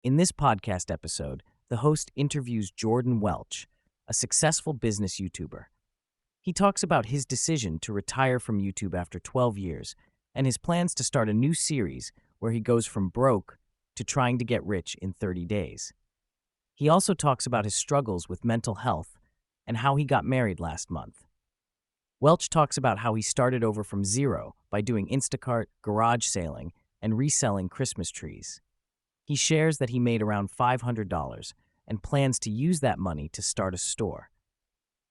In this podcast episode, the host interviews Jordan Welch, a successful business YouTuber. He talks about his decision to retire from YouTube after 12 years and his plans to start a new series where he goes from broke to trying to get rich in 30 days. He also talks about his struggles with mental health and how he got married last month. Welch talks about how he started over from zero by doing Instacart, garage sailing, and reselling Christmas trees. He shares that he made around $500 and plans to use that money to start a store.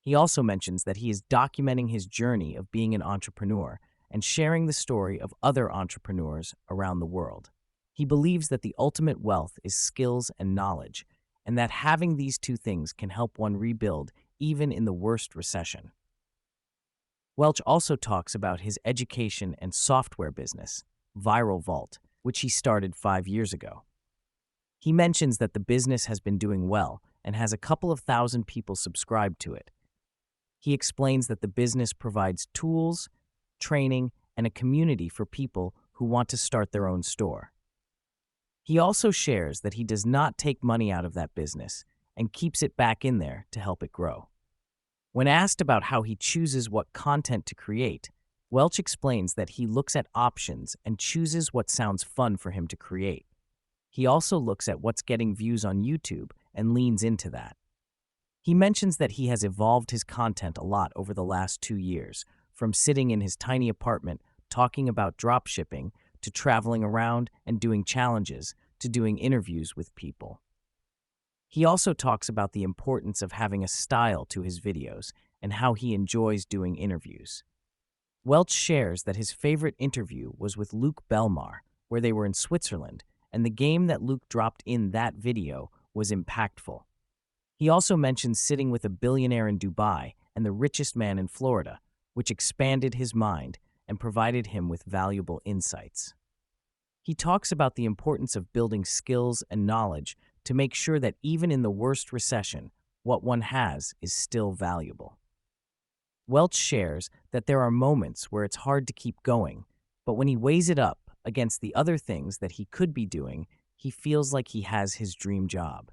He also mentions that he is documenting his journey of being an entrepreneur and sharing the story of other entrepreneurs around the world. He believes that the ultimate wealth is skills and knowledge, and that having these two things can help one rebuild even in the worst recession. Welch also talks about his education and software business, Viral Vault, which he started 5 years ago. He mentions that the business has been doing well and has a couple of thousand people subscribed to it. He explains that the business provides tools, training, and a community for people who want to start their own store. He also shares that he does not take money out of that business and keeps it back in there to help it grow. When asked about how he chooses what content to create, Welch explains that he looks at options and chooses what sounds fun for him to create. He also looks at what's getting views on YouTube and leans into that. He mentions that he has evolved his content a lot over the last 2 years, from sitting in his tiny apartment talking about dropshipping to traveling around and doing challenges to doing interviews with people. He also talks about the importance of having a style to his videos and how he enjoys doing interviews. Welch shares that his favorite interview was with Luke Belmar, where they were in Switzerland, and the game that Luke dropped in that video was impactful. He also mentions sitting with a billionaire in Dubai and the richest man in Florida, which expanded his mind and provided him with valuable insights. He talks about the importance of building skills and knowledge to make sure that even in the worst recession, what one has is still valuable. Welch shares that there are moments where it's hard to keep going, but when he weighs it up against the other things that he could be doing, he feels like he has his dream job.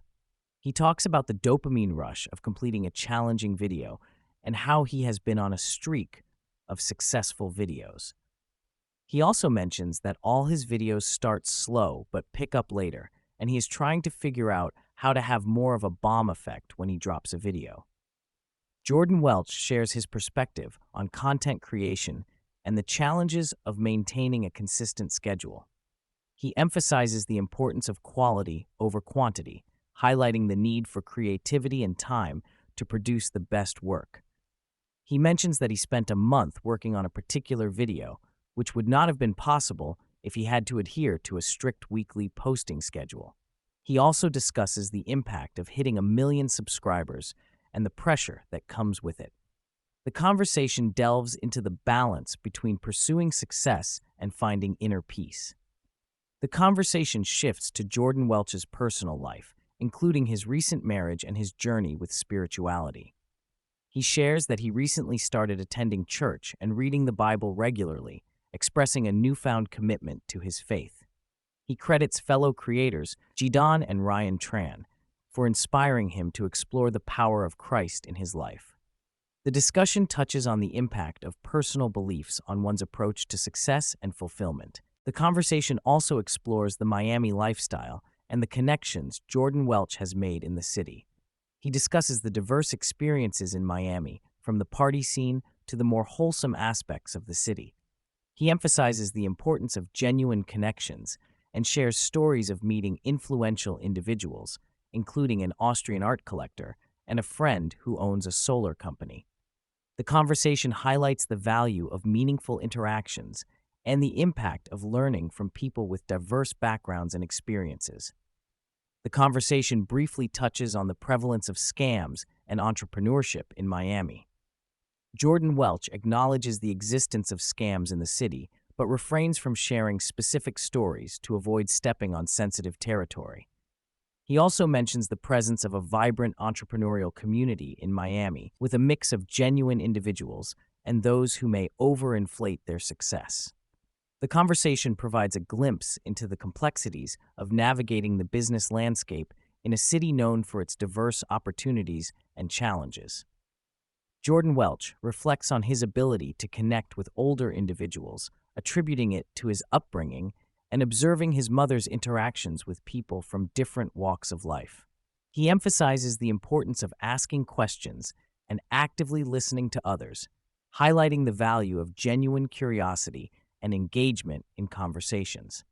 He talks about the dopamine rush of completing a challenging video and how he has been on a streak of successful videos. He also mentions that all his videos start slow but pick up later, and he is trying to figure out how to have more of a bomb effect when he drops a video. Jordan Welch shares his perspective on content creation and the challenges of maintaining a consistent schedule. He emphasizes the importance of quality over quantity, highlighting the need for creativity and time to produce the best work. He mentions that he spent a month working on a particular video, which would not have been possible if he had to adhere to a strict weekly posting schedule. He also discusses the impact of hitting 1 million subscribers and the pressure that comes with it. The conversation delves into the balance between pursuing success and finding inner peace. The conversation shifts to Jordan Welch's personal life, including his recent marriage and his journey with spirituality. He shares that he recently started attending church and reading the Bible regularly, expressing a newfound commitment to his faith. He credits fellow creators Jidan and Ryan Tran for inspiring him to explore the power of Christ in his life. The discussion touches on the impact of personal beliefs on one's approach to success and fulfillment. The conversation also explores the Miami lifestyle and the connections Jordan Welch has made in the city. He discusses the diverse experiences in Miami, from the party scene to the more wholesome aspects of the city. He emphasizes the importance of genuine connections and shares stories of meeting influential individuals, including an Austrian art collector and a friend who owns a solar company. The conversation highlights the value of meaningful interactions and the impact of learning from people with diverse backgrounds and experiences. The conversation briefly touches on the prevalence of scams and entrepreneurship in Miami. Jordan Welch acknowledges the existence of scams in the city, but refrains from sharing specific stories to avoid stepping on sensitive territory. He also mentions the presence of a vibrant entrepreneurial community in Miami, with a mix of genuine individuals and those who may overinflate their success. The conversation provides a glimpse into the complexities of navigating the business landscape in a city known for its diverse opportunities and challenges. Jordan Welch reflects on his ability to connect with older individuals, attributing it to his upbringing and observing his mother's interactions with people from different walks of life. He emphasizes the importance of asking questions and actively listening to others, highlighting the value of genuine curiosity and engagement in conversations.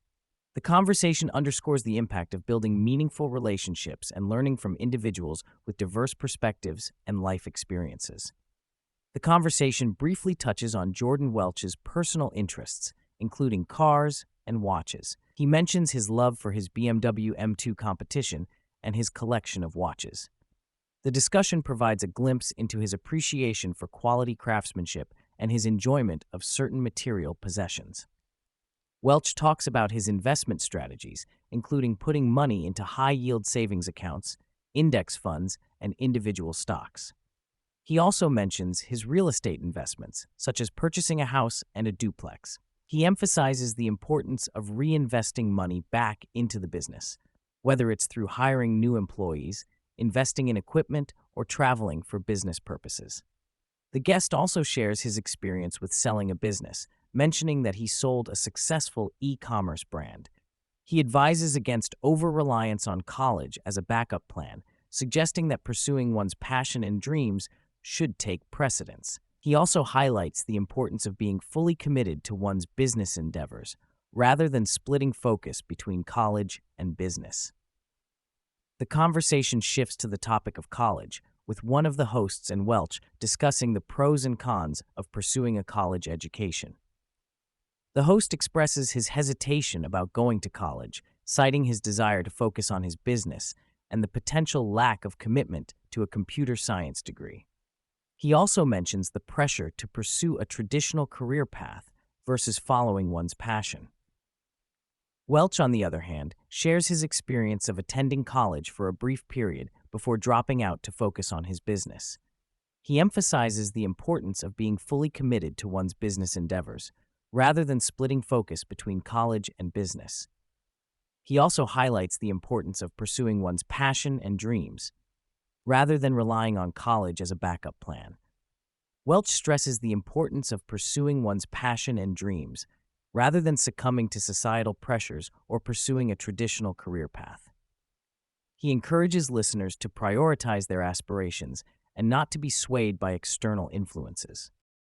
The conversation underscores the impact of building meaningful relationships and learning from individuals with diverse perspectives and life experiences. The conversation briefly touches on Jordan Welch's personal interests, including cars and watches. He mentions his love for his BMW M2 competition and his collection of watches. The discussion provides a glimpse into his appreciation for quality craftsmanship and his enjoyment of certain material possessions. Welch talks about his investment strategies, including putting money into high-yield savings accounts, index funds, and individual stocks. He also mentions his real estate investments, such as purchasing a house and a duplex. He emphasizes the importance of reinvesting money back into the business, whether it's through hiring new employees, investing in equipment, or traveling for business purposes. The guest also shares his experience with selling a business, mentioning that he sold a successful e-commerce brand. He advises against over-reliance on college as a backup plan, suggesting that pursuing one's passion and dreams should take precedence. He also highlights the importance of being fully committed to one's business endeavors, rather than splitting focus between college and business. The conversation shifts to the topic of college, with one of the hosts and Welch discussing the pros and cons of pursuing a college education. The host expresses his hesitation about going to college, citing his desire to focus on his business and the potential lack of commitment to a computer science degree. He also mentions the pressure to pursue a traditional career path versus following one's passion. Welch, on the other hand, shares his experience of attending college for a brief period before dropping out to focus on his business. He emphasizes the importance of being fully committed to one's business endeavors, rather than splitting focus between college and business. He also highlights the importance of pursuing one's passion and dreams, rather than relying on college as a backup plan. Welch stresses the importance of pursuing one's passion and dreams, rather than succumbing to societal pressures or pursuing a traditional career path. He encourages listeners to prioritize their aspirations and not to be swayed by external influences.